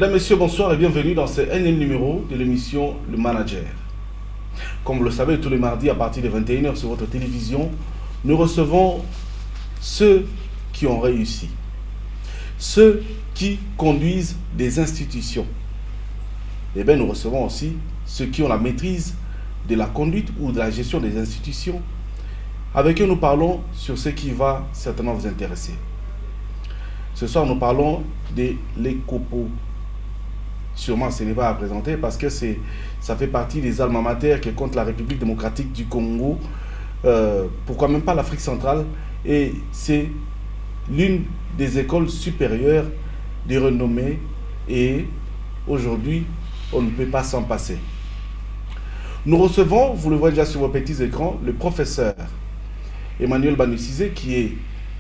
Mesdames, Messieurs, bonsoir et bienvenue dans ce énième numéro de l'émission Le Manager. Comme vous le savez, tous les mardis à partir de 21h sur votre télévision, nous recevons ceux qui ont réussi, ceux qui conduisent des institutions. Et bien nous recevons aussi ceux qui ont la maîtrise de la conduite ou de la gestion des institutions. Avec eux, nous parlons sur ce qui va certainement vous intéresser. Ce soir, nous parlons de l'ECOPO. Sûrement, ce n'est pas à présenter parce que ça fait partie des alma mater que compte la République démocratique du Congo. Pourquoi même pas l'Afrique centrale? Et c'est l'une des écoles supérieures de renommée. Et aujourd'hui, on ne peut pas s'en passer. Nous recevons, vous le voyez déjà sur vos petits écrans, le professeur Emmanuel Banucizé, qui est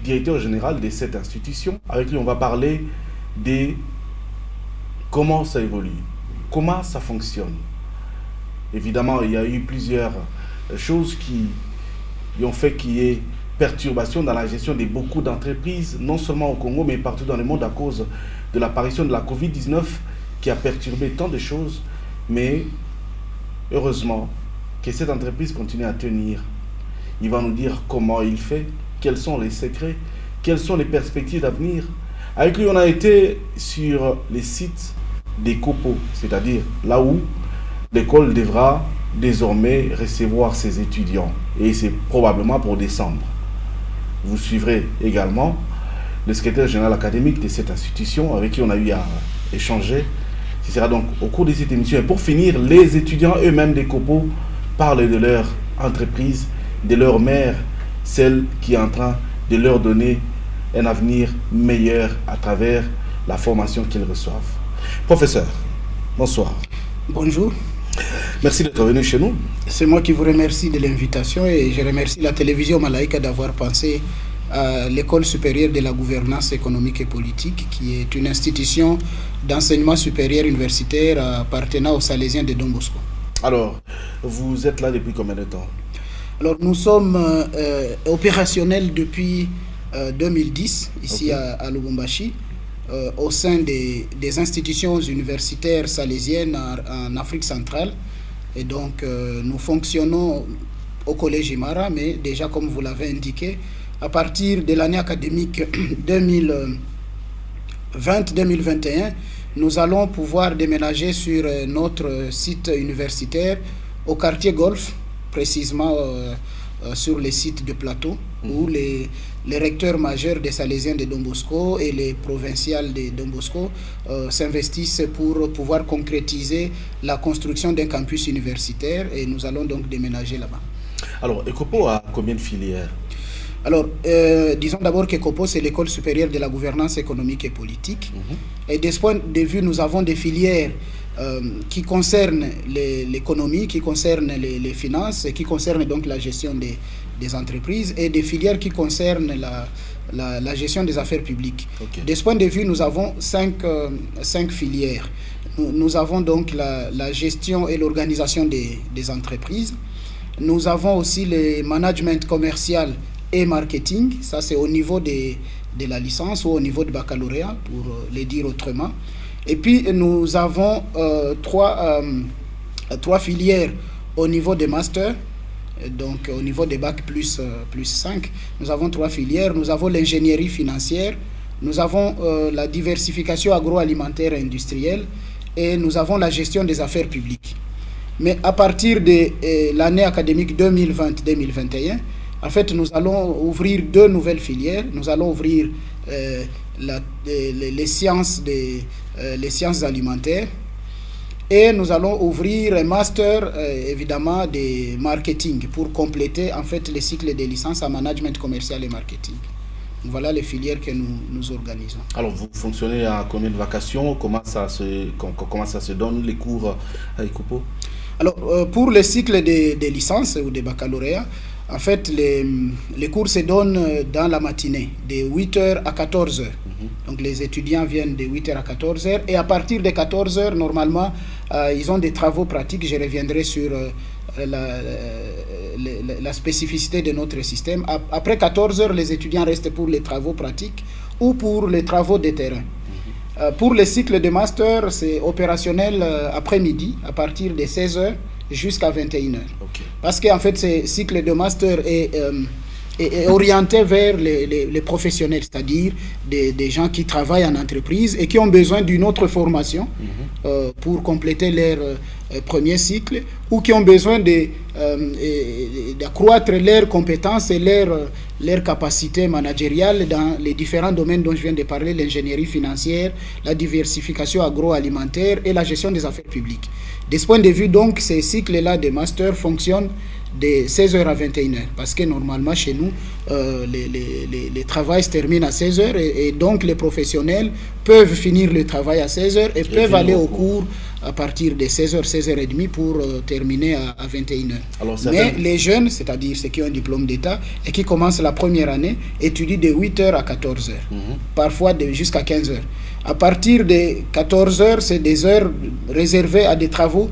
directeur général de cette institution. Avec lui, on va parler de comment ça évolue, comment ça fonctionne. Évidemment, il y a eu plusieurs choses qui ont fait qu'il y ait perturbation dans la gestion de beaucoup d'entreprises, non seulement au Congo, mais partout dans le monde à cause de l'apparition de la Covid-19 qui a perturbé tant de choses. Mais heureusement que cette entreprise continue à tenir. Il va nous dire comment il fait, quels sont les secrets, quelles sont les perspectives d'avenir. Avec lui, on a été sur les sites des COPO, c'est-à-dire là où l'école devra désormais recevoir ses étudiants. Et c'est probablement pour décembre. Vous suivrez également le secrétaire général académique de cette institution avec qui on a eu à échanger. Ce sera donc au cours de cette émission. Et pour finir, les étudiants eux-mêmes des COPO parlent de leur entreprise, de leur mère, celle qui est en train de leur donner un avenir meilleur à travers la formation qu'ils reçoivent. Professeur, bonsoir. Bonjour. Merci d'être venu chez nous. C'est moi qui vous remercie de l'invitation et je remercie la télévision Malaika d'avoir pensé à l'École supérieure de la gouvernance économique et politique, qui est une institution d'enseignement supérieur universitaire appartenant aux Salésiens de Don Bosco. Alors, vous êtes là depuis combien de temps? Alors, nous sommes opérationnels depuis 2010, ici okay, à Lubumbashi, au sein des institutions universitaires salésiennes en Afrique centrale. Et donc, nous fonctionnons au Collège Imara, mais déjà, comme vous l'avez indiqué, à partir de l'année académique 2020-2021, nous allons pouvoir déménager sur notre site universitaire au quartier Golfe, précisément sur les sites de plateau, où les recteurs majeurs des Salésiens de Don Bosco et les provinciales de Don Bosco s'investissent pour pouvoir concrétiser la construction d'un campus universitaire, et nous allons donc déménager là-bas. Alors, ECOPO a combien de filières? Alors, disons d'abord qu'ECOPO, c'est l'École supérieure de la gouvernance économique et politique. Et de ce point de vue, nous avons des filières qui concernent l'économie, qui concernent les finances, et qui concernent donc la gestion des entreprises, et des filières qui concernent la gestion des affaires publiques. Okay. De ce point de vue, nous avons cinq filières. Nous avons donc la gestion et l'organisation des entreprises. Nous avons aussi le management commercial et marketing. Ça, c'est au niveau de la licence ou au niveau du baccalauréat, pour le dire autrement. Et puis, nous avons trois filières au niveau des masters, donc au niveau des bacs plus 5. Nous avons trois filières. Nous avons l'ingénierie financière, nous avons la diversification agroalimentaire et industrielle, et nous avons la gestion des affaires publiques. Mais à partir de l'année académique 2020-2021, en fait, nous allons ouvrir deux nouvelles filières. Nous allons ouvrir les sciences alimentaires, et nous allons ouvrir un master, évidemment, de marketing pour compléter, en fait, les cycles de licence en management commercial et marketing. Voilà les filières que nous organisons. Alors, vous fonctionnez à combien de vacations? Comment ça se donne, les cours à ECOPO? Alors, pour les cycles de licence ou de baccalauréat, en fait, les cours se donnent dans la matinée, de 8h à 14h. Donc, les étudiants viennent de 8h à 14h. Et à partir de 14h, normalement, ils ont des travaux pratiques. Je reviendrai sur la spécificité de notre système. Après 14h, les étudiants restent pour les travaux pratiques ou pour les travaux de terrain. Pour les cycles de master, c'est opérationnel après-midi, à partir de 16h jusqu'à 21h. Okay. Parce qu'en fait, ce cycle de master est orienté vers les professionnels, c'est-à-dire des gens qui travaillent en entreprise et qui ont besoin d'une autre formation pour compléter leur premier cycle, ou qui ont besoin d'accroître leurs compétences et leurs capacités managériales dans les différents domaines dont je viens de parler, l'ingénierie financière, la diversification agroalimentaire et la gestion des affaires publiques. De ce point de vue, donc, ces cycles-là de master fonctionnent de 16h à 21h, parce que normalement chez nous, les travails se terminent à 16h et donc les professionnels peuvent finir le travail à 16h et peuvent aller au cours à partir de 16h, 16h30 pour terminer à 21h. Alors, mais les jeunes, c'est-à-dire ceux qui ont un diplôme d'État et qui commencent la première année, étudient de 8h à 14h, parfois jusqu'à 15h. À partir de 14h, c'est des heures réservées à des travaux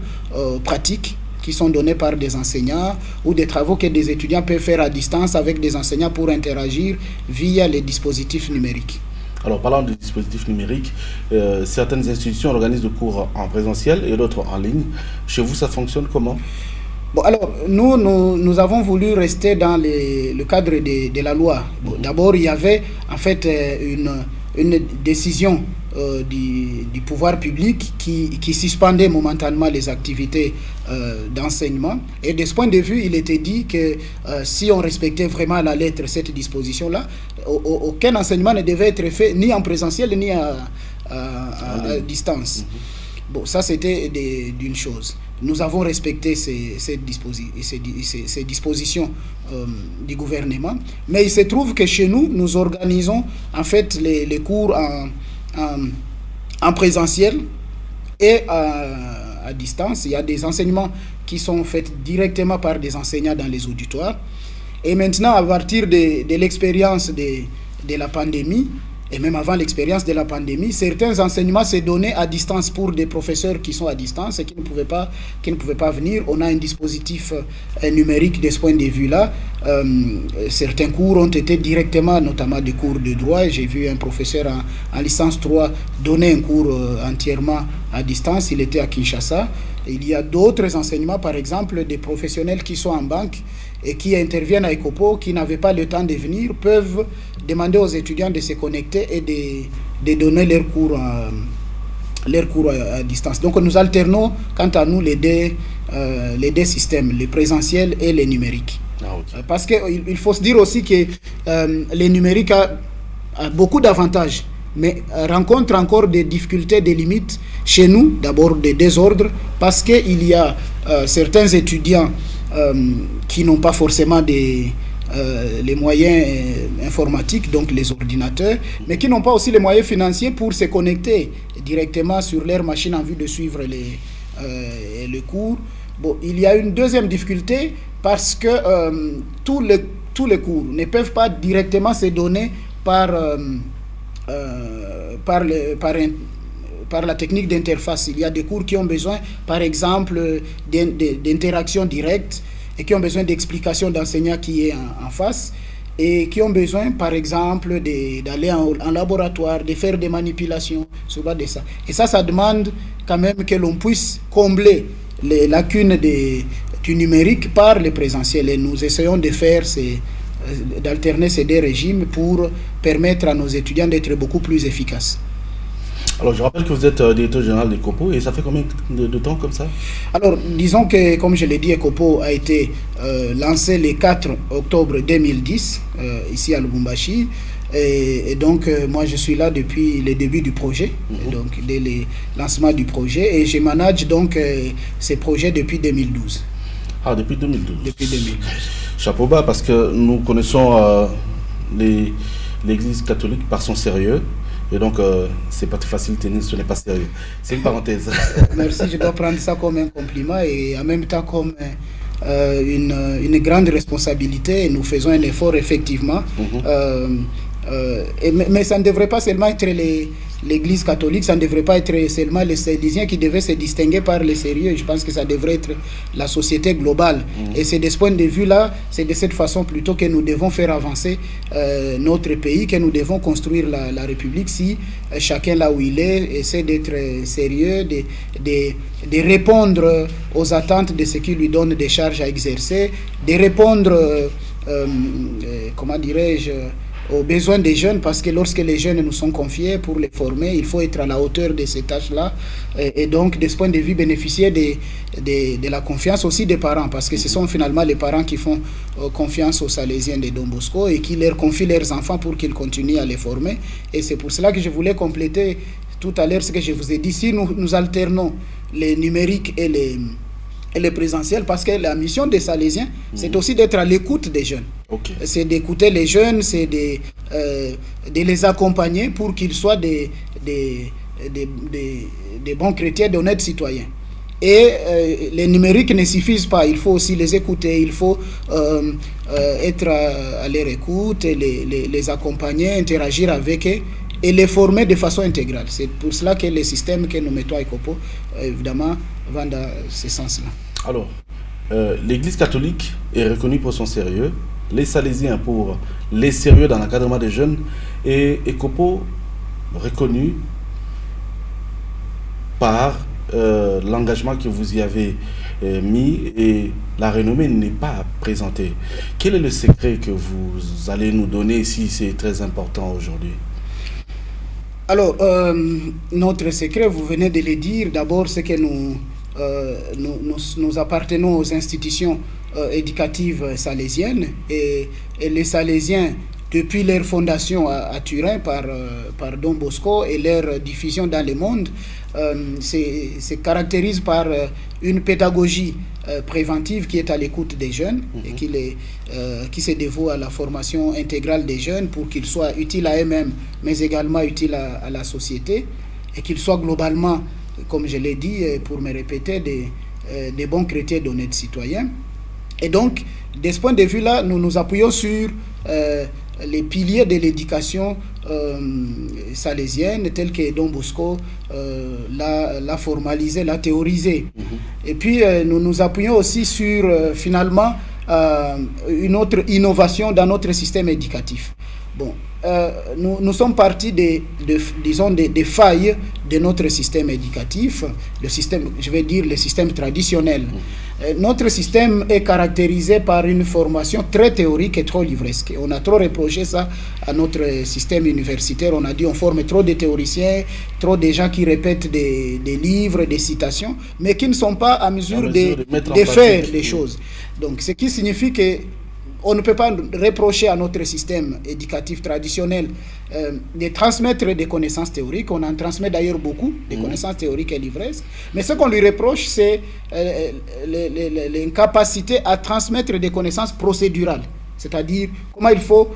pratiques qui sont donnés par des enseignants ou des travaux que des étudiants peuvent faire à distance avec des enseignants pour interagir via les dispositifs numériques. Alors, parlant de dispositifs numériques, certaines institutions organisent des cours en présentiel et d'autres en ligne. Chez vous, ça fonctionne comment? Bon, alors, nous avons voulu rester dans le cadre de la loi. Bon, d'abord, il y avait en fait une décision du pouvoir public qui suspendait momentanément les activités d'enseignement. Et de ce point de vue, il était dit que si on respectait vraiment à la lettre cette disposition-là, aucun enseignement ne devait être fait ni en présentiel ni à distance. Bon, ça c'était d'une chose. Nous avons respecté ces dispositions du gouvernement, mais il se trouve que chez nous, nous organisons en fait les cours en présentiel et à distance. Il y a des enseignements qui sont faits directement par des enseignants dans les auditoires. Et maintenant, à partir de l'expérience de la pandémie, et même avant l'expérience de la pandémie, certains enseignements se donnaient à distance pour des professeurs qui sont à distance et qui ne pouvaient pas venir. On a un dispositif numérique de ce point de vue-là. Certains cours ont été directement, notamment des cours de droit. J'ai vu un professeur en licence 3 donner un cours entièrement à distance. Il était à Kinshasa. Il y a d'autres enseignements, par exemple, des professionnels qui sont en banque et qui interviennent à ECOPO, qui n'avaient pas le temps de venir, peuvent demander aux étudiants de se connecter et de donner leurs cours à distance. Donc nous alternons, quant à nous, les deux systèmes, le présentiel et le numérique. Okay. Parce qu'il faut se dire aussi que le numérique a beaucoup d'avantages, mais rencontre encore des difficultés, des limites chez nous, d'abord des désordres, parce qu'il y a certains étudiants qui n'ont pas forcément les moyens informatiques, donc les ordinateurs, mais qui n'ont pas aussi les moyens financiers pour se connecter directement sur leur machine en vue de suivre les cours. Bon, il y a une deuxième difficulté parce que tous les cours ne peuvent pas directement se donner par la technique d'interface. Il y a des cours qui ont besoin, par exemple, d'interaction directe et qui ont besoin d'explications d'enseignants qui est en face et qui ont besoin, par exemple, d'aller en laboratoire, de faire des manipulations sur base de ça. Et ça demande quand même que l'on puisse combler les lacunes du numérique par le présentiel. Et nous essayons d'alterner ces deux régimes pour permettre à nos étudiants d'être beaucoup plus efficaces. Alors, je rappelle que vous êtes directeur général d'ECOPO, et ça fait combien de temps comme ça? Alors, disons que, comme je l'ai dit, ECOPO a été lancé le 4 octobre 2010, ici à Lubumbashi. Et donc, moi, je suis là depuis le début du projet, donc dès le lancement du projet, et je manage donc ces projets depuis 2012. Ah, depuis 2012. Depuis 2012. Chapeau bas, parce que nous connaissons l'Église catholique par son sérieux. Et donc, c'est pas très facile, ce n'est pas sérieux. C'est une parenthèse. Merci, je dois prendre ça comme un compliment et en même temps comme une grande responsabilité. Et nous faisons un effort, effectivement. Mais ça ne devrait pas seulement être l'Église catholique, ça ne devrait pas être seulement les Salésiens qui devaient se distinguer par le sérieux. Je pense que ça devrait être la société globale. Et c'est de ce point de vue-là, c'est de cette façon plutôt que nous devons faire avancer notre pays, que nous devons construire la République, si chacun là où il est essaie d'être sérieux, de répondre aux attentes de ceux qui lui donnent des charges à exercer, de répondre, comment dirais-je, aux besoins des jeunes, parce que lorsque les jeunes nous sont confiés pour les former, il faut être à la hauteur de ces tâches-là, et donc de ce point de vue bénéficier de la confiance aussi des parents, parce que ce sont finalement les parents qui font confiance aux Salésiens de Don Bosco et qui leur confient leurs enfants pour qu'ils continuent à les former. Et c'est pour cela que je voulais compléter tout à l'heure ce que je vous ai dit. Si nous alternons les numériques et les présentiels, parce que la mission des Salésiens, c'est aussi d'être à l'écoute des jeunes. Okay. C'est d'écouter les jeunes, c'est de les accompagner pour qu'ils soient des bons chrétiens, d'honnêtes citoyens. Et les numériques ne suffisent pas, il faut aussi les écouter, il faut être à leur écoute, et les accompagner, interagir avec eux et les former de façon intégrale. C'est pour cela que les systèmes que nous mettons à ECOPO, évidemment, vont dans ce sens-là. Alors, l'Église catholique est reconnue pour son sérieux, les Salésiens pour les sérieux dans l'encadrement des jeunes, et ECOPO reconnu par l'engagement que vous y avez mis, et la renommée n'est pas présentée. Quel est le secret que vous allez nous donner si c'est très important aujourd'hui? Alors, notre secret, vous venez de le dire, d'abord c'est que nous appartenons aux institutions éducatives salésiennes, et les Salésiens, depuis leur fondation à Turin par Don Bosco et leur diffusion dans le monde, se caractérisent par une pédagogie préventive qui est à l'écoute des jeunes et qui se dévoue à la formation intégrale des jeunes pour qu'ils soient utiles à eux-mêmes, mais également utiles à la société, et qu'ils soient globalement, comme je l'ai dit, pour me répéter, des bons chrétiens, d'honnêtes citoyens. Et donc, de ce point de vue-là, nous nous appuyons sur les piliers de l'éducation salésienne, tels que Don Bosco l'a formalisé, l'a théorisé. Et puis, nous nous appuyons aussi sur, finalement, une autre innovation dans notre système éducatif. Bon, nous sommes partis disons, des failles de notre système éducatif, le système, je vais dire le système traditionnel. Notre système est caractérisé par une formation très théorique et trop livresque. On a trop reproché ça à notre système universitaire. On a dit on forme trop de théoriciens, trop de gens qui répètent des livres, des citations, mais qui ne sont pas à mesure de faire des choses. Donc, ce qui signifie que on ne peut pas reprocher à notre système éducatif traditionnel de transmettre des connaissances théoriques. On en transmet d'ailleurs beaucoup, des connaissances théoriques et livresques. Mais ce qu'on lui reproche, c'est l'incapacité à transmettre des connaissances procédurales. C'est-à-dire comment il faut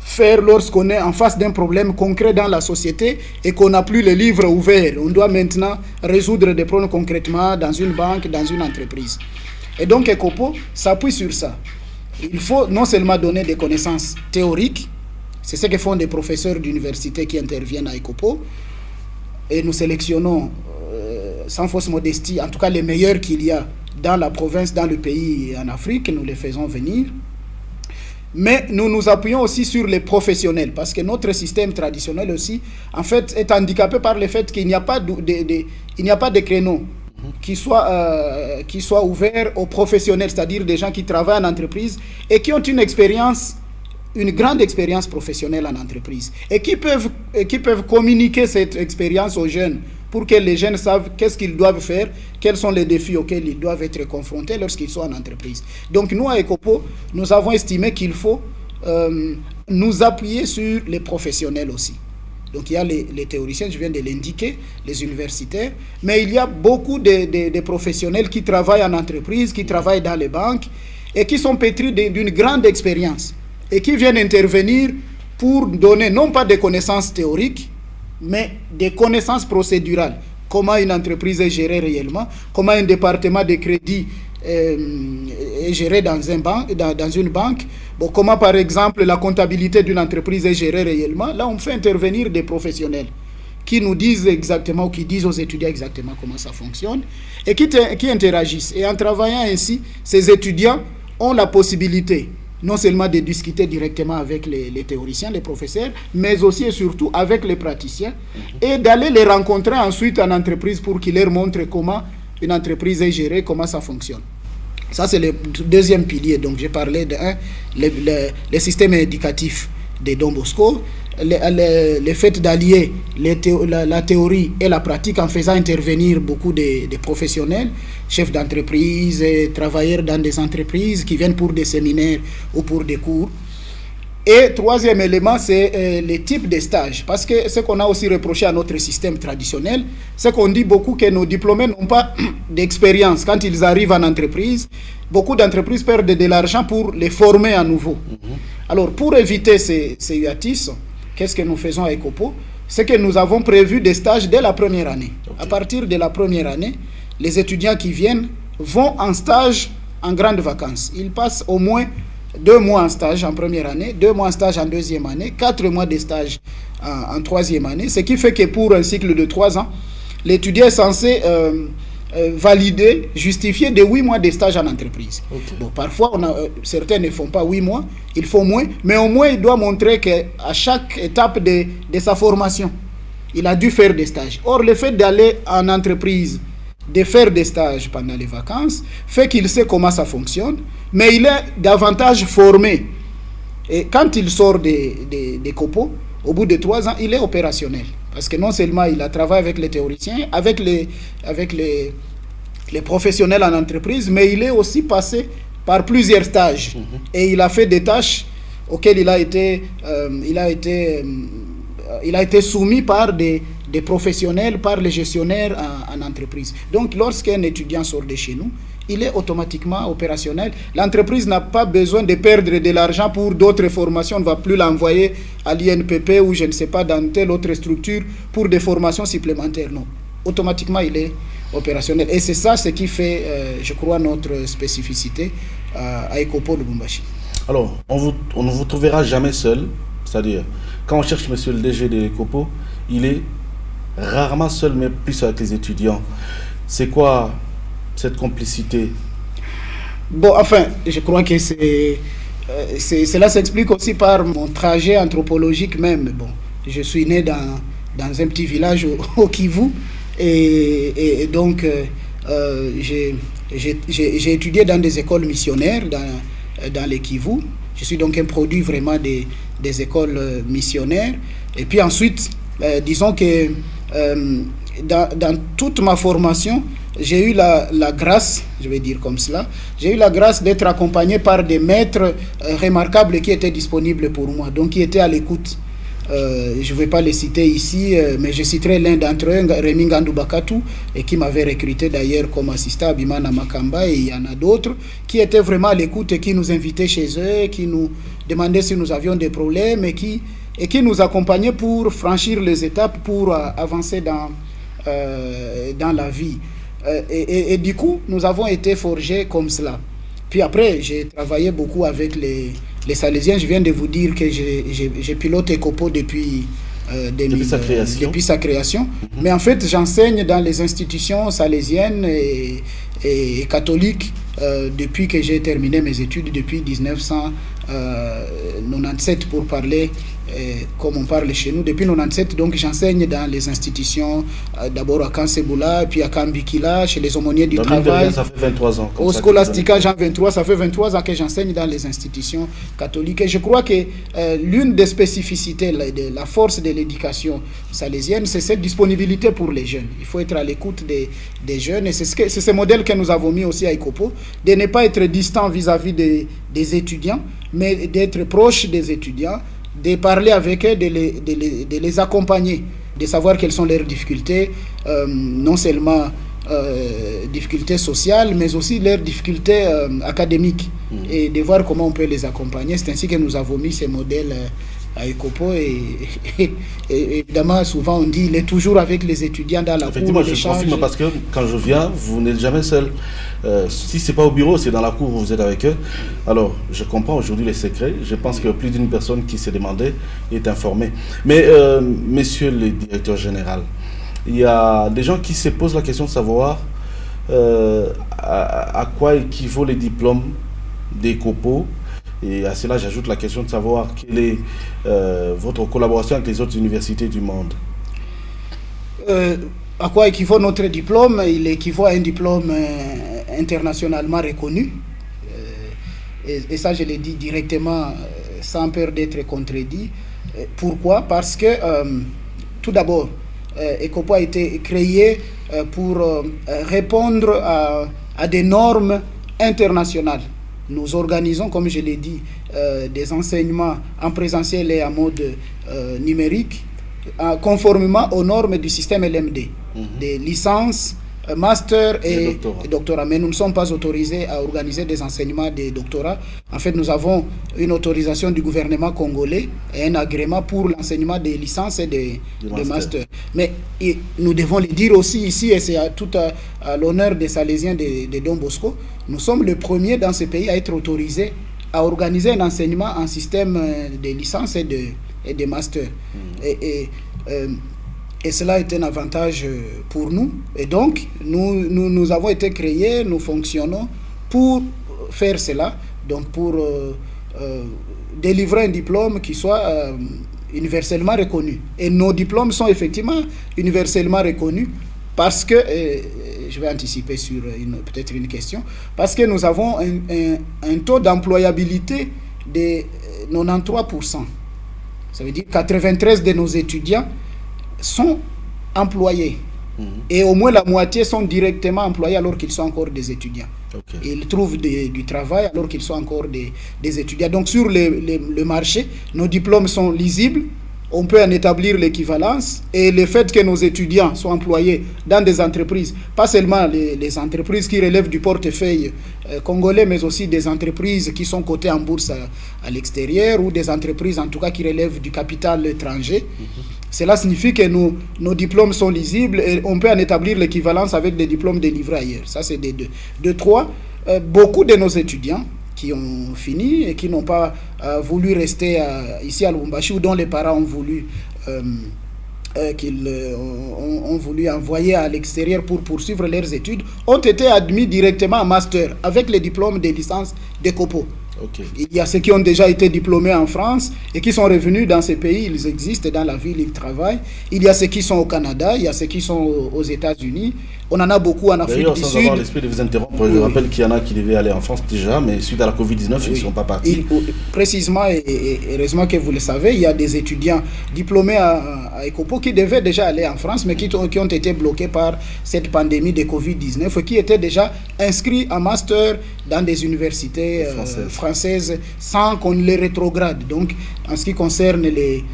faire lorsqu'on est en face d'un problème concret dans la société et qu'on n'a plus le livre ouvert. On doit maintenant résoudre des problèmes concrètement dans une banque, dans une entreprise. Et donc ECOPO s'appuie sur ça. Il faut non seulement donner des connaissances théoriques, c'est ce que font des professeurs d'université qui interviennent à ECOPO, et nous sélectionnons, sans fausse modestie, en tout cas les meilleurs qu'il y a dans la province, dans le pays et en Afrique, nous les faisons venir. Mais nous nous appuyons aussi sur les professionnels, parce que notre système traditionnel aussi, en fait, est handicapé par le fait qu'il n'y a pas de créneau qui soit ouvert aux professionnels, c'est-à-dire des gens qui travaillent en entreprise et qui ont une grande expérience professionnelle en entreprise et qui peuvent communiquer cette expérience aux jeunes pour que les jeunes savent qu'est-ce qu'ils doivent faire, quels sont les défis auxquels ils doivent être confrontés lorsqu'ils sont en entreprise. Donc nous, à ECOPO, nous avons estimé qu'il faut nous appuyer sur les professionnels aussi. Donc il y a les théoriciens, je viens de l'indiquer, les universitaires, mais il y a beaucoup de professionnels qui travaillent en entreprise, qui travaillent dans les banques et qui sont pétris d'une grande expérience et qui viennent intervenir pour donner non pas des connaissances théoriques, mais des connaissances procédurales. Comment une entreprise est gérée réellement, comment un département de crédit est géré dans une banque. Bon, comment par exemple la comptabilité d'une entreprise est gérée réellement. Là, on fait intervenir des professionnels qui nous disent exactement, ou qui disent aux étudiants exactement comment ça fonctionne, et qui interagissent. Et en travaillant ainsi, ces étudiants ont la possibilité non seulement de discuter directement avec les théoriciens, les professeurs, mais aussi et surtout avec les praticiens, et d'aller les rencontrer ensuite en entreprise pour qu'ils leur montrent comment une entreprise est gérée, comment ça fonctionne. Ça, c'est le deuxième pilier. Donc, j'ai parlé de le système éducatif de Don Bosco, le fait d'allier la théorie et la pratique en faisant intervenir beaucoup de professionnels, chefs d'entreprise, travailleurs dans des entreprises qui viennent pour des séminaires ou pour des cours. Et troisième élément, c'est les types de stages. Parce que ce qu'on a aussi reproché à notre système traditionnel, c'est qu'on dit beaucoup que nos diplômés n'ont pas d'expérience. Quand ils arrivent en entreprise, beaucoup d'entreprises perdent de l'argent pour les former à nouveau. Alors, pour éviter ces hiatus, qu'est-ce que nous faisons à ECOPO? C'est que nous avons prévu des stages dès la première année. À partir de la première année, les étudiants qui viennent vont en stage en grandes vacances. Ils passent au moins 2 mois en stage en première année, 2 mois en stage en deuxième année, 4 mois de stage en troisième année, ce qui fait que pour un cycle de 3 ans, l'étudiant est censé valider, justifier de 8 mois de stage en entreprise. Bon, parfois, certains ne font pas 8 mois, il faut moins, mais au moins il doit montrer qu'à chaque étape de sa formation, il a dû faire des stages. Or, le fait d'aller en entreprise, de faire des stages pendant les vacances, fait qu'il sait comment ça fonctionne, mais il est davantage formé. Et quand il sort des copeaux, au bout de 3 ans, il est opérationnel. Parce que non seulement il a travaillé avec les théoriciens, avec les professionnels en entreprise, mais il est aussi passé par plusieurs stages. Et il a fait des tâches auxquelles il a été soumis par des professionnels, par les gestionnaires en entreprise. Donc, lorsqu'un étudiant sort de chez nous, il est automatiquement opérationnel. L'entreprise n'a pas besoin de perdre de l'argent pour d'autres formations. On ne va plus l'envoyer à l'INPP ou je ne sais pas, dans telle autre structure pour des formations supplémentaires. Non. Automatiquement, il est opérationnel. Et c'est ça ce qui fait, je crois, notre spécificité à ECOPO Lubumbashi. Alors, on ne vous trouvera jamais seul. C'est-à-dire, quand on cherche monsieur le DG de ECOPO, il est rarement seul, mais plus avec les étudiants. C'est quoi cette complicité? Bon, enfin, je crois que cela s'explique aussi par mon trajet anthropologique même. Bon, je suis né dans un petit village au Kivu et donc j'ai étudié dans des écoles missionnaires dans les Kivu. Je suis donc un produit vraiment des écoles missionnaires. Et puis ensuite, disons que dans toute ma formation, j'ai eu la grâce, je vais dire comme cela, j'ai eu la grâce d'être accompagné par des maîtres remarquables qui étaient disponibles pour moi, donc qui étaient à l'écoute. Je ne vais pas les citer ici, mais je citerai l'un d'entre eux, Rémi Ngandou Bakatou, et qui m'avait recruté d'ailleurs comme assistant à Bimana Makamba, et il y en a d'autres, qui étaient vraiment à l'écoute et qui nous invitaient chez eux, qui nous demandaient si nous avions des problèmes et qui nous accompagnaient pour franchir les étapes, pour avancer dans la vie. Et du coup, nous avons été forgés comme cela. Puis après, j'ai travaillé beaucoup avec les Salésiens. Je viens de vous dire que j'ai piloté ECOPO depuis sa création. Mais en fait, j'enseigne dans les institutions salésiennes et catholiques depuis que j'ai terminé mes études, depuis 1997 pour parler comme on parle chez nous. Depuis 1997, donc j'enseigne dans les institutions, d'abord à Kanseboula, puis à Kambikila, chez les aumôniers du travail. Ça fait 23 ans. Au Scholastica, Jean 23, ça fait 23 ans que j'enseigne dans les institutions catholiques. Et je crois que l'une des spécificités, la force de l'éducation salésienne, c'est cette disponibilité pour les jeunes. Il faut être à l'écoute des jeunes. Et c'est ce modèle que nous avons mis aussi à ECOPO, de ne pas être distant vis-à-vis des étudiants, mais d'être proche des étudiants, de parler avec eux, de les accompagner, de savoir quelles sont leurs difficultés, non seulement difficultés sociales, mais aussi leurs difficultés académiques, et de voir comment on peut les accompagner. C'est ainsi que nous avons mis ces modèles à Ecopo et évidemment, souvent on dit il est toujours avec les étudiants dans la cour. Effectivement, je confirme parce que quand je viens, vous n'êtes jamais seul. Si ce n'est pas au bureau, c'est dans la cour où vous êtes avec eux. Alors, je comprends aujourd'hui les secrets. Je pense que plus d'une personne qui s'est demandé est informée. Mais, monsieur le directeur général, il y a des gens qui se posent la question de savoir à quoi équivaut les diplômes des COPO. Et à cela, j'ajoute la question de savoir quelle est votre collaboration avec les autres universités du monde. À quoi équivaut notre diplôme? Il équivaut à un diplôme internationalement reconnu. Et ça, je l'ai dit directement, sans peur d'être contredit. Pourquoi? Parce que, tout d'abord, Ecopo a été créé pour répondre à des normes internationales. Nous organisons, comme je l'ai dit, des enseignements en présentiel et en mode numérique, conformément aux normes du système LMD, des licences, master et doctorat. Mais nous ne sommes pas autorisés à organiser des enseignements des doctorats. En fait, nous avons une autorisation du gouvernement congolais et un agrément pour l'enseignement des licences et des masters. Mais nous devons le dire aussi ici, et c'est tout à l'honneur des Salésiens de Don Bosco, nous sommes le premier dans ce pays à être autorisés à organiser un enseignement en système de licence et de master. Et cela est un avantage pour nous. Et donc, nous avons été créés, nous fonctionnons pour faire cela, donc pour délivrer un diplôme qui soit universellement reconnu. Et nos diplômes sont effectivement universellement reconnus parce que, je vais anticiper sur peut-être une question, parce que nous avons un taux d'employabilité de 93%. Ça veut dire 93 de nos étudiants sont employés. Et au moins la moitié sont directement employés alors qu'ils sont encore des étudiants. Ils trouvent du travail alors qu'ils sont encore des étudiants. Donc sur le marché, nos diplômes sont lisibles, on peut en établir l'équivalence, et le fait que nos étudiants soient employés dans des entreprises, pas seulement les entreprises qui relèvent du portefeuille congolais, mais aussi des entreprises qui sont cotées en bourse à l'extérieur, ou des entreprises en tout cas qui relèvent du capital étranger. Cela signifie que nos diplômes sont lisibles et on peut en établir l'équivalence avec des diplômes délivrés ailleurs. Ça, c'est des deux. De trois, beaucoup de nos étudiants qui ont fini et qui n'ont pas voulu rester ici à Lubumbashi, ou dont les parents ont voulu ont voulu envoyer à l'extérieur pour poursuivre leurs études, ont été admis directement en master avec les diplômes de licence d'Ecopo. Il y a ceux qui ont déjà été diplômés en France et qui sont revenus dans ces pays, ils existent dans la ville, ils travaillent. Il y a ceux qui sont au Canada, il y a ceux qui sont aux États-Unis. On en a beaucoup en Afrique du Sud. Sans avoir l'esprit de vous interrompre, je rappelle qu'il y en a qui devaient aller en France déjà, mais suite à la Covid-19, ils ne sont pas partis. Précisément, et heureusement que vous le savez, il y a des étudiants diplômés à Ecopo qui devaient déjà aller en France, mais qui ont été bloqués par cette pandémie de Covid-19, qui étaient déjà inscrits en master dans des universités françaises sans qu'on les rétrograde. Donc, en ce qui concerne les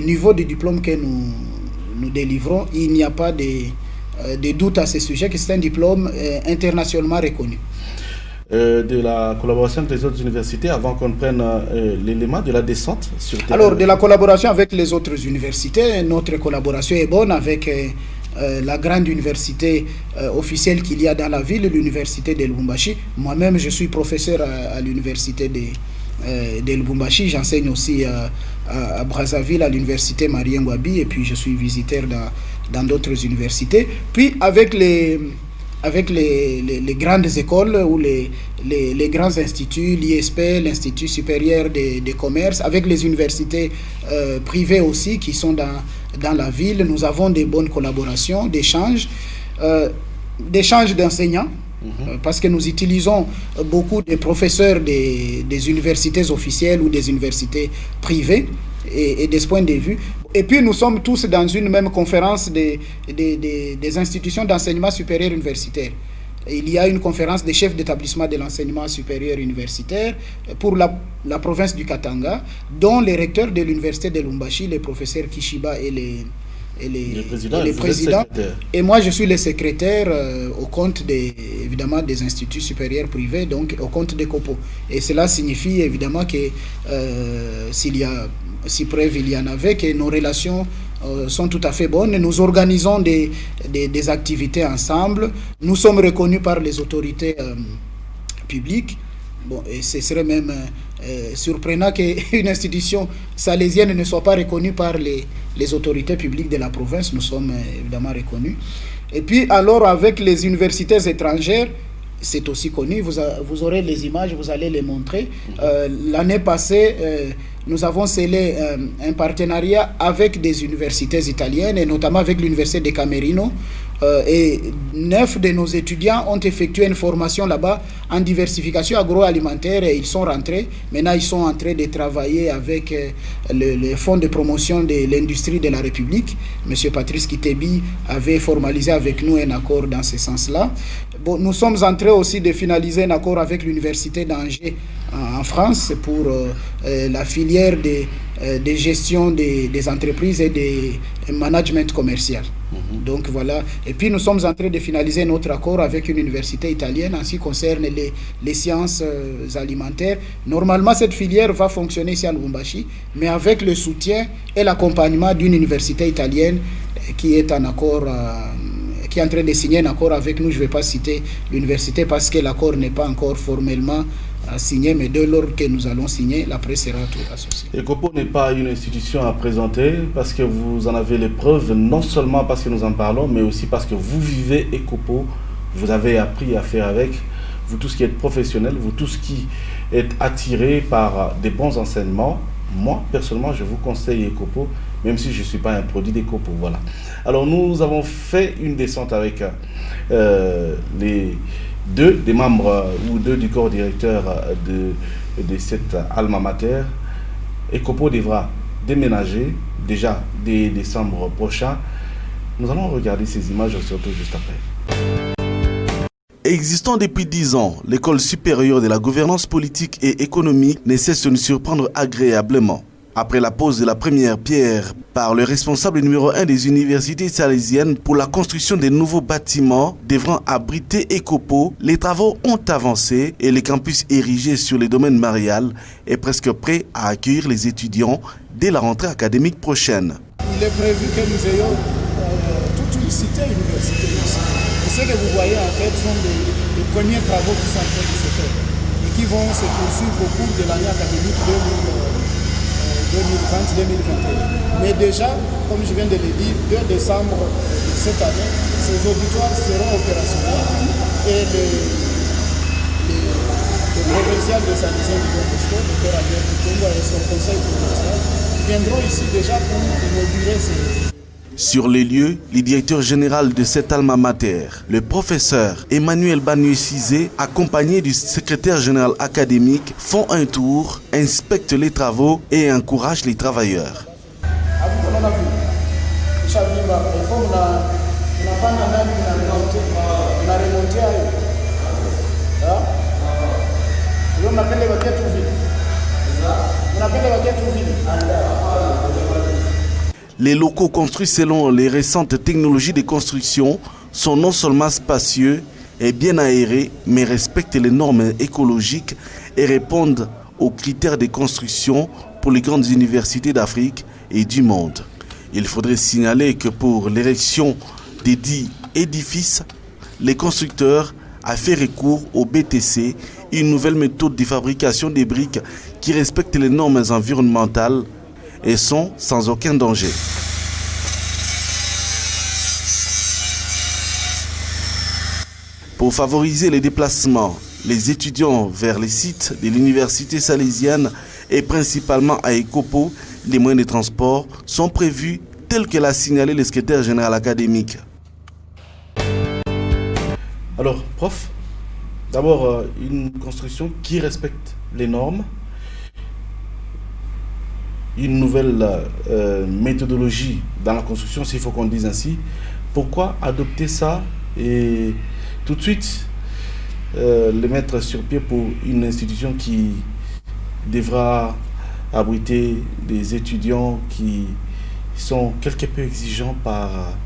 niveaux de diplôme que nous délivrons, il n'y a pas de doute à ce sujet, que c'est un diplôme internationalement reconnu. De la collaboration avec les autres universités, avant qu'on prenne l'élément de la descente sur terrain. Alors, de la collaboration avec les autres universités, notre collaboration est bonne avec la grande université officielle qu'il y a dans la ville, l'université de Lubumbashi. Moi-même, je suis professeur à l'université de Lubumbashi. J'enseigne aussi à Brazzaville, à l'université Marien Ngouabi, et puis je suis visiteur dans d'autres universités. Puis avec les grandes écoles ou les grands instituts, l'ISP, l'Institut supérieur des commerces, avec les universités privées aussi qui sont dans la ville, nous avons des bonnes collaborations, d'échanges d'enseignants, parce que nous utilisons beaucoup de professeurs des universités officielles ou des universités privées, et de ce point de vue. Et puis nous sommes tous dans une même conférence des institutions d'enseignement supérieur universitaire. Il y a une conférence des chefs d'établissement de l'enseignement supérieur universitaire pour la province du Katanga, dont les recteurs de l'université de Lubumbashi, les professeurs Kishiba et et les présidents. Et moi, je suis le secrétaire au compte évidemment des instituts supérieurs privés, donc au compte des COPO. Et cela signifie évidemment que si preuve il y en avait, que nos relations sont tout à fait bonnes. Nous organisons des activités ensemble. Nous sommes reconnus par les autorités publiques. Bon, et ce serait même surprenant qu'une institution salésienne ne soit pas reconnue par les autorités publiques de la province. Nous sommes évidemment reconnus. Et puis, alors, avec les universités étrangères, c'est aussi connu. Vous aurez les images, vous allez les montrer. L'année passée, nous avons scellé un partenariat avec des universités italiennes, et notamment avec l'université de Camerino. Et 9 de nos étudiants ont effectué une formation là-bas en diversification agroalimentaire et ils sont rentrés. Maintenant, ils sont en train de travailler avec le Fonds de promotion de l'industrie de la République. Monsieur Patrice Kitebi avait formalisé avec nous un accord dans ce sens-là. Bon, nous sommes en train aussi de finaliser un accord avec l'université d'Angers en France pour la filière de gestion des entreprises et des management commercial. Donc voilà. Et puis nous sommes en train de finaliser notre accord avec une université italienne en ce qui concerne les sciences alimentaires. Normalement, cette filière va fonctionner ici à Lubumbashi, mais avec le soutien et l'accompagnement d'une université italienne qui est en accord, qui est en train de signer un accord avec nous. Je ne vais pas citer l'université parce que l'accord n'est pas encore formellement signé, mais dès lors que nous allons signer, la presse sera tout associée. ECOPO n'est pas une institution à présenter parce que vous en avez les preuves, non seulement parce que nous en parlons, mais aussi parce que vous vivez ECOPO, vous avez appris à faire avec, vous tous qui êtes professionnels, vous tous qui êtes attirés par des bons enseignements. Moi, personnellement, je vous conseille ECOPO, même si je ne suis pas un produit d'ECOPO. Voilà. Alors, nous avons fait une descente avec des membres ou deux du corps directeur de cette alma mater. ECOPO devra déménager déjà dès décembre prochain. Nous allons regarder ces images surtout juste après. Existant depuis 10 ans, l'école supérieure de la gouvernance politique et économique ne cesse de nous surprendre agréablement. Après la pose de la première pierre par le responsable numéro 1 des universités salésiennes pour la construction des nouveaux bâtiments devant abriter ECOPO, les travaux ont avancé et le campus érigé sur les domaines marial est presque prêt à accueillir les étudiants dès la rentrée académique prochaine. Il est prévu que nous ayons toute une cité universitaire ici. Et ce que vous voyez en fait sont les premiers travaux qui sont en train de se faire et qui vont se poursuivre au cours de l'année académique 2020-2021. Mais déjà, comme je viens de le dire, 2 décembre de cette année, ces auditoires seront opérationnels et le provincial de Saint-Lizien du Don Bosco, le père Albert Kutumba et son conseil provincial viendront ici déjà pour inaugurer ces... Sur les lieux, le directeur général de cette alma mater, le professeur Emmanuel Banué-Cizé, accompagné du secrétaire général académique, font un tour, inspectent les travaux et encouragent les travailleurs. Les locaux construits selon les récentes technologies de construction sont non seulement spacieux et bien aérés, mais respectent les normes écologiques et répondent aux critères de construction pour les grandes universités d'Afrique et du monde. Il faudrait signaler que pour l'érection des dits édifices, les constructeurs ont fait recours au BTC, une nouvelle méthode de fabrication des briques qui respecte les normes environnementales et sont sans aucun danger. Pour favoriser les déplacements, les étudiants vers les sites de l'université salésienne et principalement à ECOPO, les moyens de transport sont prévus tels que l'a signalé le secrétaire général académique. Alors, prof, d'abord une construction qui respecte les normes, une nouvelle méthodologie dans la construction, s'il faut qu'on dise ainsi. Pourquoi adopter ça et tout de suite le mettre sur pied pour une institution qui devra abriter des étudiants qui ils sont quelque peu exigeants par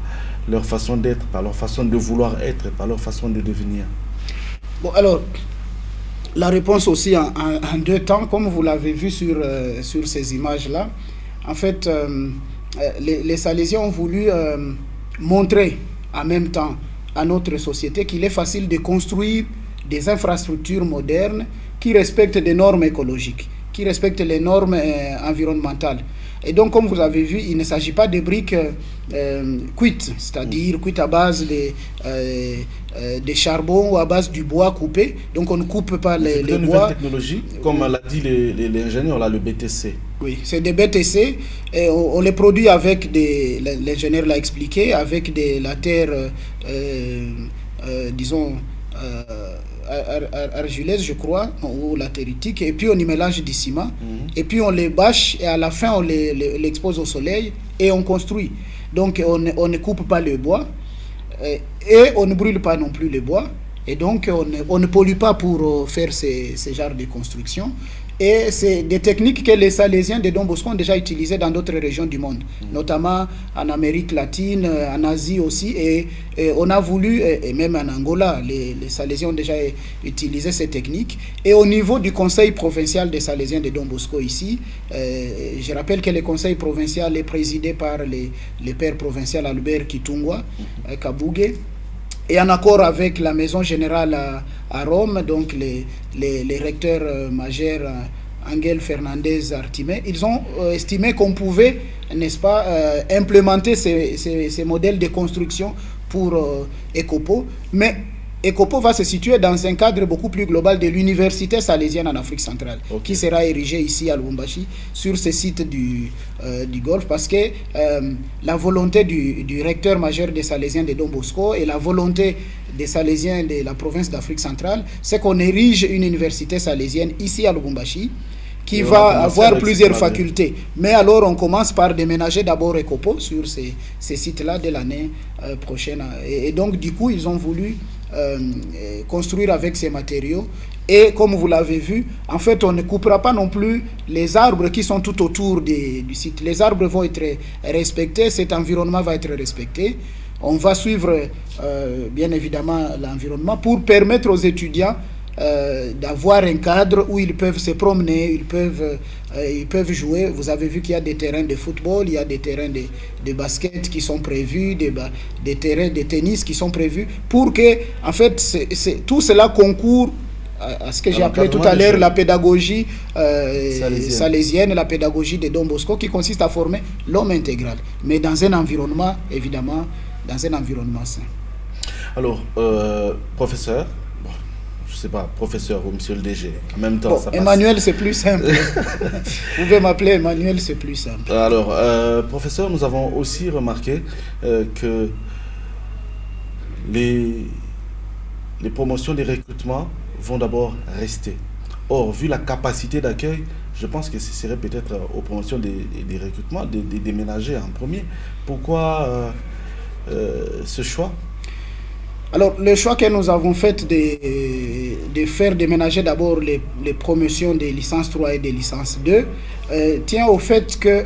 leur façon d'être, par leur façon de vouloir être, par leur façon de devenir? Bon, alors, la réponse aussi en deux temps, comme vous l'avez vu sur ces images-là. En fait, les Salésiens ont voulu montrer en même temps à notre société qu'il est facile de construire des infrastructures modernes qui respectent des normes écologiques, qui respectent les normes environnementales. Et donc, comme vous avez vu, il ne s'agit pas de briques cuites, c'est-à-dire cuites à base de charbon ou à base du bois coupé. Donc, on ne coupe pas les bois. C'est une nouvelle technologie, comme l'a dit l'ingénieur, là, le BTC. Oui, c'est des BTC. Et on les produit avec l'ingénieur l'a expliqué, avec la terre, disons, argileuse, je crois, ou latéritique, et puis on y mélange du ciment, et puis on les bâche, et à la fin on l'expose au soleil, et on construit. Donc on ne coupe pas le bois, et on ne brûle pas non plus le bois, et donc on ne pollue pas pour faire ces genres de construction. Et c'est des techniques que les Salésiens de Don Bosco ont déjà utilisées dans d'autres régions du monde, notamment en Amérique latine, en Asie aussi. Et on a voulu, et même en Angola, les Salésiens ont déjà utilisé ces techniques. Et au niveau du conseil provincial des Salésiens de Don Bosco ici, je rappelle que le conseil provincial est présidé par le père provincial Albert Kitungwa Kabouge. Et en accord avec la maison générale à Rome, donc les recteurs majeurs Angel Fernandez Artimé, ils ont estimé qu'on pouvait, n'est-ce pas, implémenter ces modèles de construction pour ECOPO. Mais ECOPO va se situer dans un cadre beaucoup plus global de l'université salésienne en Afrique centrale, qui sera érigée ici à Lubumbashi, sur ce site du Golfe, parce que la volonté du recteur majeur des Salésiens de Don Bosco et la volonté des Salésiens de la province d'Afrique centrale, c'est qu'on érige une université salésienne ici à Lubumbashi, qui va avoir plusieurs facultés. Mais alors, on commence par déménager d'abord ECOPO sur ces sites-là dès l'année prochaine. Et donc, du coup, ils ont voulu construire avec ces matériaux. Et comme vous l'avez vu, en fait, on ne coupera pas non plus les arbres qui sont tout autour du site. Les arbres vont être respectés, cet environnement va être respecté. On va suivre, bien évidemment, l'environnement pour permettre aux étudiants d'avoir un cadre où ils peuvent se promener, ils peuvent jouer. Vous avez vu qu'il y a des terrains de football, il y a des terrains de basket qui sont prévus, des terrains de tennis qui sont prévus, pour que, en fait, tout cela concourt à ce que j'ai appelé tout à l'heure la pédagogie salésienne, la pédagogie de Don Bosco, qui consiste à former l'homme intégral, mais dans un environnement, évidemment, dans un environnement sain. Alors, professeur, je sais pas, professeur ou monsieur le DG, en même temps, ça passe. Emmanuel, c'est plus simple. Vous pouvez m'appeler Emmanuel, c'est plus simple. Alors, professeur, nous avons aussi remarqué que les promotions, les recrutements vont d'abord rester. Or, vu la capacité d'accueil, je pense que ce serait peut-être aux promotions des recrutements, des déménagers en premier. Pourquoi ce choix? Alors, le choix que nous avons fait de faire déménager d'abord les promotions des licences 3 et des licences 2 tient au fait que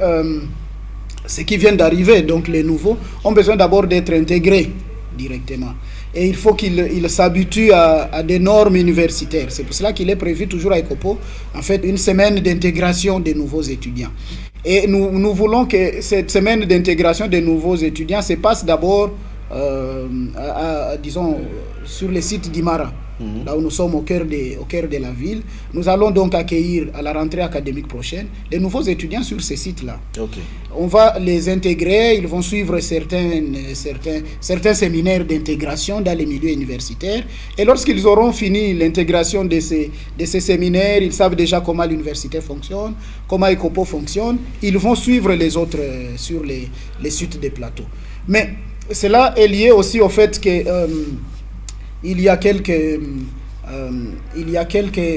ceux qui viennent d'arriver, donc les nouveaux, ont besoin d'abord d'être intégrés directement. Et il faut qu'ils s'habituent à des normes universitaires. C'est pour cela qu'il est prévu toujours à ECOPO, en fait, une semaine d'intégration des nouveaux étudiants. Et nous voulons que cette semaine d'intégration des nouveaux étudiants se passe d'abord disons, sur le site d'Imara, là où nous sommes au cœur de la ville. Nous allons donc accueillir à la rentrée académique prochaine les nouveaux étudiants sur ces sites-là. On va les intégrer, ils vont suivre certains séminaires d'intégration dans les milieux universitaires. Et lorsqu'ils auront fini l'intégration de ces séminaires, ils savent déjà comment l'université fonctionne, comment ECOPO fonctionne, ils vont suivre les autres sur les sites des plateaux. Mais cela est lié aussi au fait que il y a quelques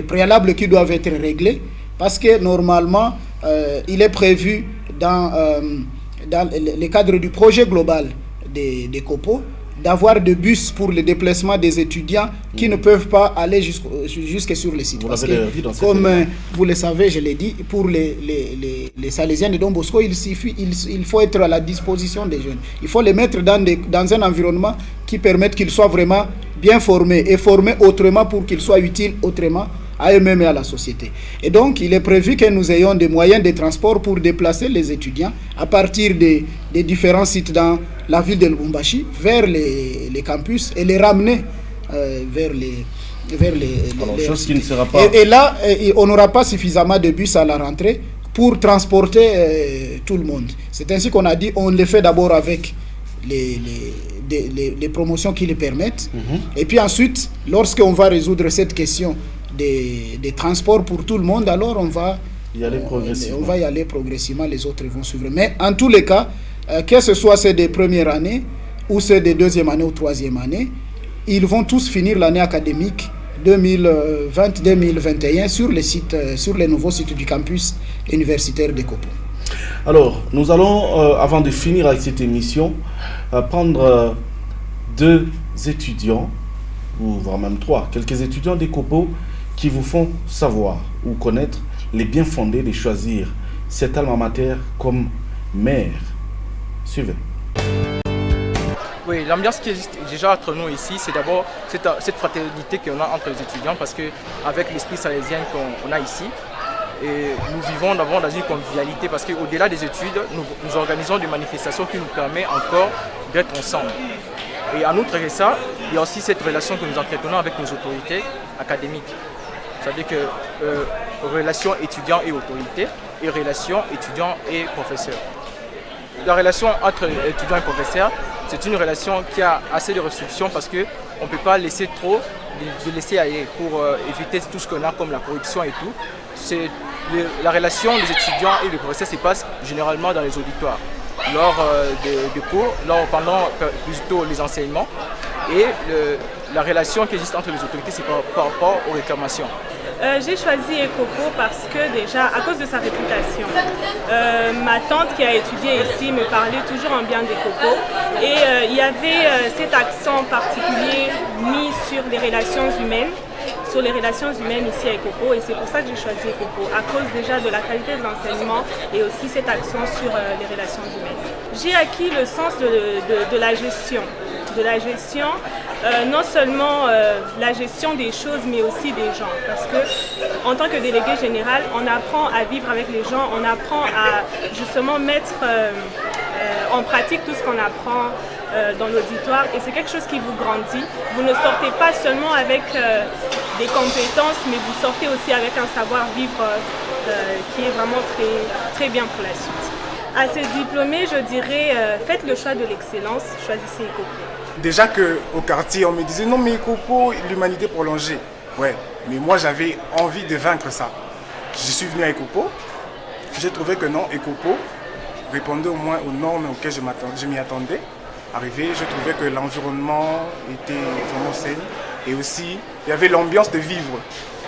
préalables qui doivent être réglés, parce que normalement il est prévu dans le cadre du projet global des COPO d'avoir des bus pour le déplacement des étudiants qui ne peuvent pas aller jusque sur le site. Parce que, comme vous le savez, je l'ai dit, pour les Salésiens de Don Bosco, il faut être à la disposition des jeunes. Il faut les mettre dans un environnement qui permette qu'ils soient vraiment bien formés et formés autrement pour qu'ils soient utiles autrement à eux-mêmes et à la société. Et donc, il est prévu que nous ayons des moyens de transport pour déplacer les étudiants à partir des différents sites dans la ville de Lubumbashi vers les campus et les ramener vers les chose qui ne sera pas... Et là, on n'aura pas suffisamment de bus à la rentrée pour transporter tout le monde. C'est ainsi qu'on a dit, on le fait d'abord avec les promotions qui le permettent. Et puis ensuite, lorsqu'on va résoudre cette question des transports pour tout le monde, alors on va y aller progressivement, les autres vont suivre. Mais en tous les cas, que ce soit ceux des premières années ou ceux des deuxième année ou troisième année, ils vont tous finir l'année académique 2020-2021 sur les nouveaux sites du campus universitaire de Kopo. Alors, nous allons, avant de finir avec cette émission, prendre deux étudiants, ou voire même trois, quelques étudiants de Kopo qui vous font savoir ou connaître les bien fondés de choisir cet alma mater comme maire. Suivez. Oui, l'ambiance qui existe déjà entre nous ici, c'est d'abord cette fraternité qu'on a entre les étudiants, parce qu'avec l'esprit salésien qu'on a ici, et nous vivons d'abord dans une convivialité, parce qu'au-delà des études, nous organisons des manifestations qui nous permettent encore d'être ensemble. Et en outre de ça, il y a aussi cette relation que nous entretenons avec nos autorités académiques. C'est-à-dire que relation étudiant et autorité, et relation étudiant et professeur. La relation entre étudiant et professeur, c'est une relation qui a assez de restrictions parce qu'on ne peut pas laisser trop de laisser aller pour éviter tout ce qu'on a comme la corruption et tout. La relation des étudiants et des professeurs se passe généralement dans les auditoires, lors des cours, pendant plutôt les enseignements. Et la relation qui existe entre les autorités, c'est par rapport aux réclamations. J'ai choisi Ekopo parce que déjà, à cause de sa réputation, ma tante qui a étudié ici me parlait toujours en bien d'Ekopo et il y avait cet accent particulier mis sur les relations humaines ici à Ekopo, et c'est pour ça que j'ai choisi Ekopo, à cause déjà de la qualité de l'enseignement et aussi cet accent sur les relations humaines. J'ai acquis le sens de la gestion. Non seulement la gestion des choses, mais aussi des gens. Parce que en tant que délégué général, on apprend à vivre avec les gens, on apprend à justement mettre en pratique tout ce qu'on apprend dans l'auditoire, et c'est quelque chose qui vous grandit. Vous ne sortez pas seulement avec des compétences, mais vous sortez aussi avec un savoir-vivre qui est vraiment très, très bien pour la suite. À ces diplômés, je dirais, faites le choix de l'excellence, choisissez Ekopo. Déjà qu'au quartier, on me disait non mais Ekopo, l'humanité prolongée. Ouais, mais moi j'avais envie de vaincre ça. Je suis venu à Ekopo, j'ai trouvé que non, Ekopo répondait au moins aux normes auxquelles je m'y attendais. Arrivé, je trouvais que l'environnement était vraiment sain et aussi il y avait l'ambiance de vivre,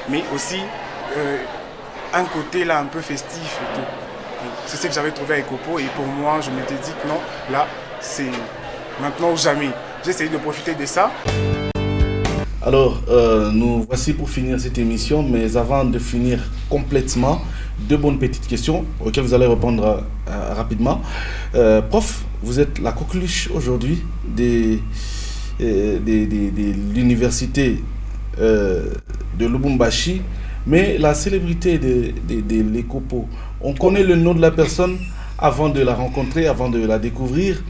mais aussi un côté là un peu festif et tout. C'est ce que j'avais trouvé à Ekopo, et pour moi je m'étais dit que non, là c'est maintenant ou jamais. J'ai essayé de profiter de ça. Alors, nous voici pour finir cette émission, mais avant de finir complètement, deux bonnes petites questions auxquelles vous allez répondre rapidement. Prof, vous êtes la coqueluche aujourd'hui de l'université de Lubumbashi, mais la célébrité de l'Ekopo, on connaît le nom de la personne avant de la rencontrer, avant de la découvrir.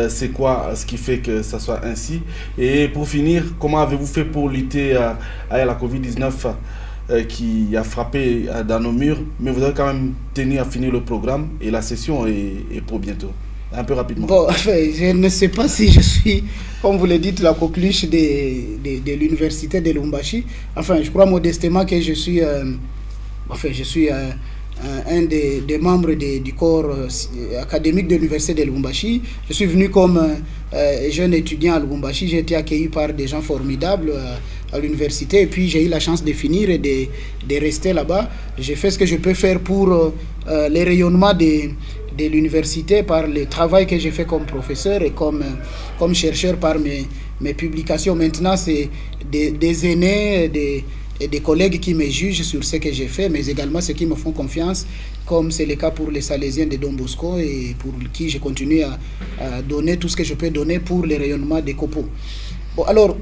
C'est quoi ce qui fait que ça soit ainsi? Et pour finir, comment avez-vous fait pour lutter à la Covid-19 qui a frappé dans nos murs, mais vous avez quand même tenu à finir le programme et la session est pour bientôt? Un peu rapidement. Bon, enfin, je ne sais pas si je suis, comme vous le dites, la coqueluche de l'université de Lubumbashi. Enfin, je crois modestement que je suis un des membres du corps académique de l'université de Lubumbashi. Je suis venu comme jeune étudiant à Lubumbashi. J'ai été accueilli par des gens formidables à l'université, et puis j'ai eu la chance de finir et de rester là-bas. J'ai fait ce que je peux faire pour les rayonnements de l'université par le travail que j'ai fait comme professeur et comme chercheur par mes publications. Maintenant, c'est des aînés, et des collègues qui me jugent sur ce que j'ai fait, mais également ceux qui me font confiance, comme c'est le cas pour les Salésiens de Don Bosco, et pour qui je continue à donner tout ce que je peux donner pour le rayonnement des COPO. Bon, alors,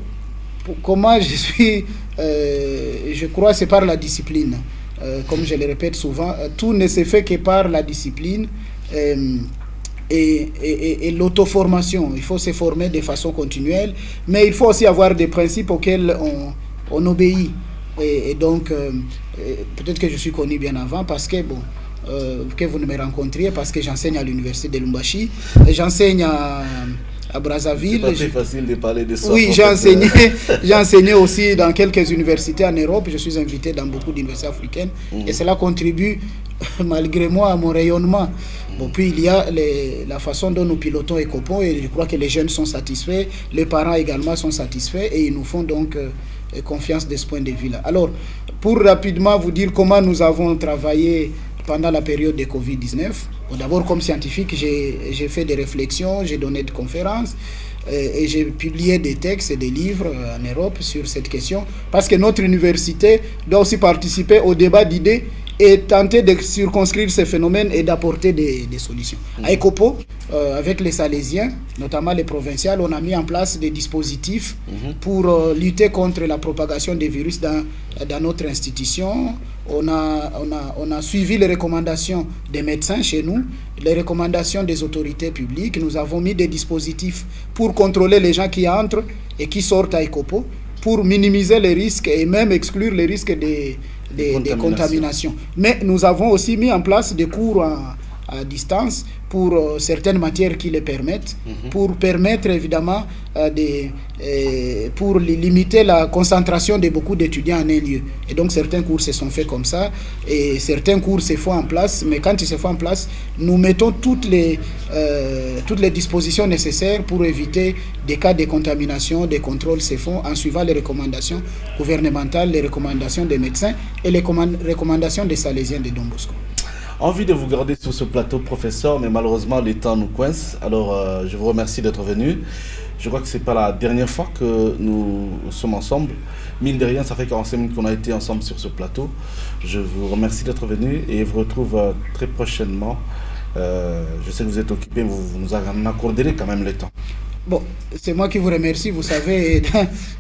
comment je suis, je crois que c'est par la discipline. Comme je le répète souvent, tout ne se fait que par la discipline et l'auto-formation. Il faut se former de façon continuelle, mais il faut aussi avoir des principes auxquels on obéit. Et donc, peut-être que je suis connu bien avant parce que, que vous ne me rencontriez, parce que j'enseigne à l'université de Lubumbashi, j'enseigne à Brazzaville. C'est pas très facile de parler de ça. Oui, j'ai enseigné aussi dans quelques universités en Europe. Je suis invité dans beaucoup d'universités africaines. Et cela contribue, malgré moi, à mon rayonnement. Bon, puis il y a la façon dont nous pilotons ECOPO, et je crois que les jeunes sont satisfaits, les parents également sont satisfaits, et ils nous font donc confiance de ce point de vue-là. Alors, pour rapidement vous dire comment nous avons travaillé pendant la période de Covid-19, d'abord comme scientifique, j'ai fait des réflexions, j'ai donné des conférences, et j'ai publié des textes et des livres en Europe sur cette question, parce que notre université doit aussi participer au débat d'idées et tenter de circonscrire ces phénomènes et d'apporter des solutions. À ECOPO, avec les Salésiens, notamment les provinciales, on a mis en place des dispositifs pour lutter contre la propagation des virus dans notre institution. On a suivi les recommandations des médecins chez nous, les recommandations des autorités publiques. Nous avons mis des dispositifs pour contrôler les gens qui entrent et qui sortent à ECOPO, pour minimiser les risques et même exclure les risques des contaminations. Mais nous avons aussi mis en place des cours à distance pour certaines matières qui les permettent, pour permettre évidemment pour limiter la concentration de beaucoup d'étudiants en un lieu. Et donc certains cours se sont faits comme ça, et certains cours se font en place, mais quand ils se font en place, nous mettons toutes les dispositions nécessaires pour éviter des cas de contamination. Des contrôles se font en suivant les recommandations gouvernementales, les recommandations des médecins et les recommandations des Salésiens de Don Bosco. Envie de vous garder sur ce plateau, professeur, mais malheureusement, le temps nous coince. Alors, je vous remercie d'être venu. Je crois que ce n'est pas la dernière fois que nous sommes ensemble. Mine de rien, ça fait 45 minutes qu'on a été ensemble sur ce plateau. Je vous remercie d'être venu et vous retrouve très prochainement. Je sais que vous êtes occupé, vous nous accorderez quand même le temps. Bon, c'est moi qui vous remercie. Vous savez,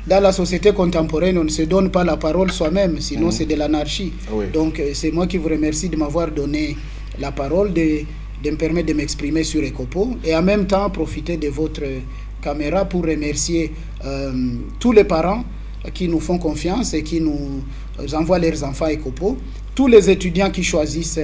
dans la société contemporaine, on ne se donne pas la parole soi-même, sinon c'est de l'anarchie. Oui. Donc, c'est moi qui vous remercie de m'avoir donné la parole, de me permettre de m'exprimer sur ECOPO, et en même temps profiter de votre caméra pour remercier tous les parents qui nous font confiance et qui nous envoient leurs enfants à ECOPO, tous les étudiants qui choisissent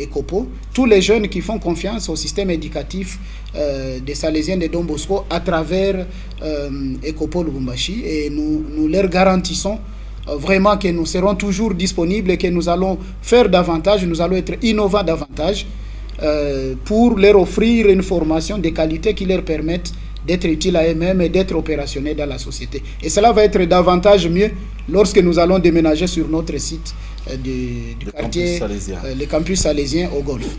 ECOPO, tous les jeunes qui font confiance au système éducatif des Salésiens de Don Bosco à travers ECOPO Lubumbashi, et nous leur garantissons vraiment que nous serons toujours disponibles et que nous allons faire davantage, nous allons être innovants davantage pour leur offrir une formation de qualité qui leur permette d'être utiles à eux-mêmes et d'être opérationnels dans la société. Et cela va être davantage mieux lorsque nous allons déménager sur notre site du quartier, le campus salésien au Golfe.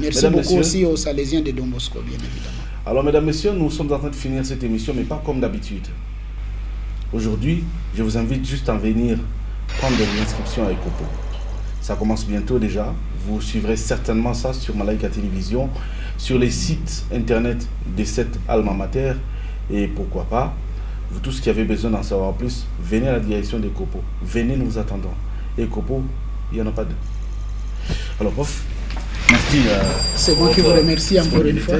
Merci mesdames, beaucoup aussi aux Salésiens de Don Bosco, bien évidemment. Alors, mesdames, messieurs, nous sommes en train de finir cette émission, mais pas comme d'habitude. Aujourd'hui, je vous invite juste à venir prendre de l'inscription à ECOPO. Ça commence bientôt déjà. Vous suivrez certainement ça sur Malaika Télévision, sur les sites internet de cette alma mater. Et pourquoi pas, vous tous qui avez besoin d'en savoir plus, venez à la direction d'ECOPO. Venez, nous attendons. ECOPO, il n'y en a pas deux. Alors, prof, merci. C'est moi qui vous remercie encore une fois.